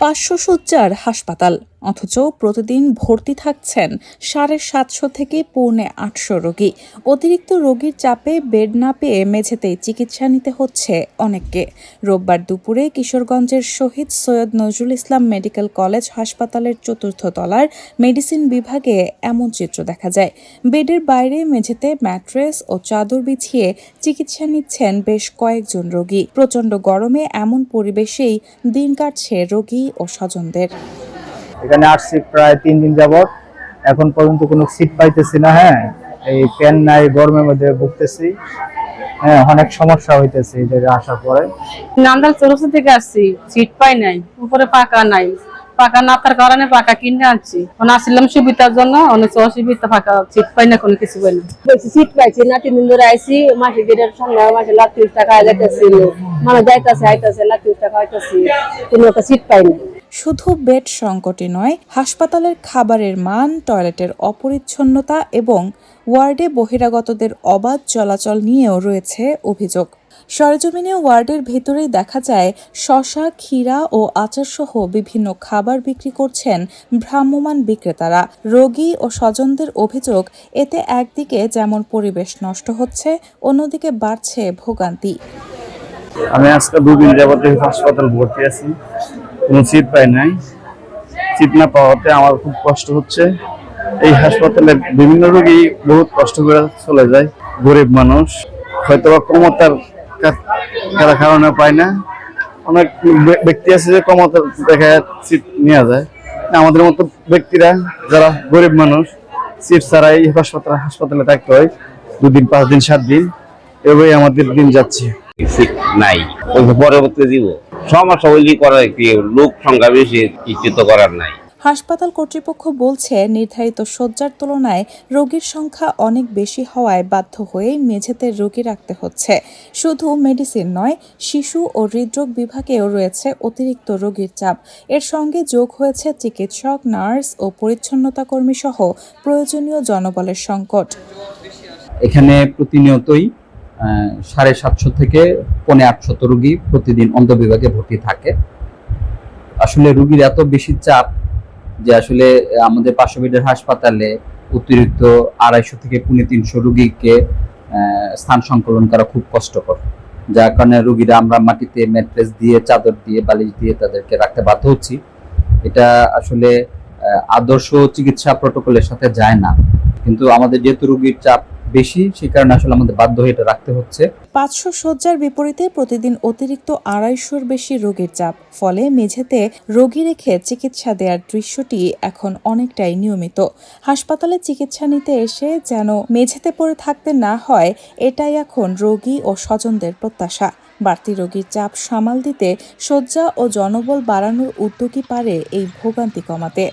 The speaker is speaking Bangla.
500 শয্যার হাসপাতাল, অথচ প্রতিদিন ভর্তি থাকছেন 750 থেকে 850 রোগী। অতিরিক্ত রোগীর চাপে বেড না পেয়ে মেঝেতেই চিকিৎসা নিতে হচ্ছে অনেককে। রোববার দুপুরে কিশোরগঞ্জের শহীদ সৈয়দ নজরুল ইসলাম মেডিকেল কলেজ হাসপাতালের 4র্থ তলার মেডিসিন বিভাগে এমন চিত্র দেখা যায়। বেডের বাইরে মেঝেতে ম্যাট্রেস ও চাদর বিছিয়ে চিকিৎসা নিচ্ছেন বেশ কয়েকজন রোগী। প্রচণ্ড গরমে এমন পরিবেশেই দিন কাটছে রোগী ও স্বজনদের। এখানে আসছি প্রায় 3 দিন যাবত, এখন পর্যন্ত কোনো সিট পাইতেছি না। এই ফ্যান নাই, গরমের মধ্যে ভুগতেছি। অনেক সমস্যা হইতেছে এই জায়গায় আসার পরে। নান্দাল চৌরাস্তা থেকে আসছি, সিট পাই নাই, উপরে পাকা নাই। পাকা না থাকার কারণে পাকা কিনে আনছি। আসলাম সুবিধার জন্য, অনেক অসুবিধা, পাকা সিট পাই না, কোনো কিছু পাই না। বেশি সিট পাইছি না, 3 দিন ধরে আইছি। মাসে গেটের সঙ্গে মাসে 30 টাকা যাইতেছিল, মানে যাইতেছে আইতেছে 30 টাকা হইতেছি, কোনো একটা সিট পাই না। শুধু বেড সংকটই নয়, হাসপাতালের খাবারের মান, টয়লেটের অপরিচ্ছন্নতা এবং ওয়ার্ডে বহিরাগতদের অবাধ চলাচল নিয়েও রয়েছে অভিযোগ। সরেজমিনে ওয়ার্ডের ভেতরেই দেখা যায় শসা, ক্ষীরা ও আচারসহ বিভিন্ন খাবার বিক্রি করছেন ভ্রাম্যমাণ বিক্রেতারা। রোগী ও স্বজনদের অভিযোগ, এতে একদিকে যেমন পরিবেশ নষ্ট হচ্ছে, অন্যদিকে বাড়ছে ভোগান্তি। আমি আজকে 2 দিন যাবত হাসপাতাল ভর্তি আছি, কোনো সিট পাই নাই। সিট না পাওয়াতে আমার খুব কষ্ট হচ্ছে। এই হাসপাতালে বিভিন্ন রোগী বহুত কষ্ট করে চলে যায়। গরিব মানুষ হয়তো ক্ষমতার কারণে পায় না। অনেক ব্যক্তি আছে যে ক্ষমতা দেখে সিট নেওয়া যায়। আমাদের মতো ব্যক্তিরা যারা গরিব মানুষ, সিট ছাড়াই হাসপাতালে থাকতে হয় 2 দিন, 5 দিন, 7 দিন, এভাবেই আমাদের দিন যাচ্ছে। সিট নাই, পরবর্তী দিব সমস্যা হইলে করার কি, লোক সংখ্যা বেশি, কিছু তো করার নাই। হাসপাতাল কর্তৃপক্ষ বলছে, নির্ধারিত শয্যার তুলনায় রোগীর সংখ্যা অনেক বেশি হওয়ায় বাধ্য হয়ে মেঝেতে রোগী রাখতে হচ্ছে। শুধু মেডিসিন নয়, শিশু ও হৃদরোগ বিভাগেও রয়েছে অতিরিক্ত রোগীর চাপ। এর সঙ্গে যোগ হয়েছে চিকিৎসক, নার্স ও পরিচ্ছন্নতা কর্মী সহ প্রয়োজনীয় জনবলের সংকট। এখানে প্রতিনিয়তই 750 থেকে 850 রোগী প্রতিদিন অন্তর্বিভাগে ভর্তি থাকে। আসলে রোগীর এত বেশি চাপ যে আসলে আমাদের 500 বেডের হাসপাতালে অতিরিক্ত 250 থেকে 350 রোগীকে স্থান সংকলন করা খুব কষ্টকর, যার কারণে রোগীরা আমরা মাটিতে ম্যাট্রেস দিয়ে, চাদর দিয়ে, বালিশ দিয়ে তাদেরকে রাখতে বাধ্য হচ্ছি। এটা আসলে আদর্শ চিকিৎসা প্রটোকলের সাথে যায় না, কিন্তু আমাদের যেহেতু রোগীর চাপ বেশি, সেই কারণে আসলে আমাদের বাধ্য হয়ে এটা রাখতে হচ্ছে। 500 শয্যার বিপরীতে প্রতিদিন অতিরিক্ত 250-র বেশি রোগীর চাপ। ফলে মেঝেতে রোগী রেখে চিকিৎসা দেওয়ার দৃশ্যটি এখন অনেকটাই নিয়মিত। হাসপাতালে চিকিৎসা নিতে এসে যেন মেঝেতে পড়ে থাকতে না হয়, এটাই এখন রোগী ও স্বজনদের প্রত্যাশা। বাড়তি রোগীর চাপ সামাল দিতে শয্যা ও জনবল বাড়ানোর উদ্যোগই পারে এই ভোগান্তি কমাতে।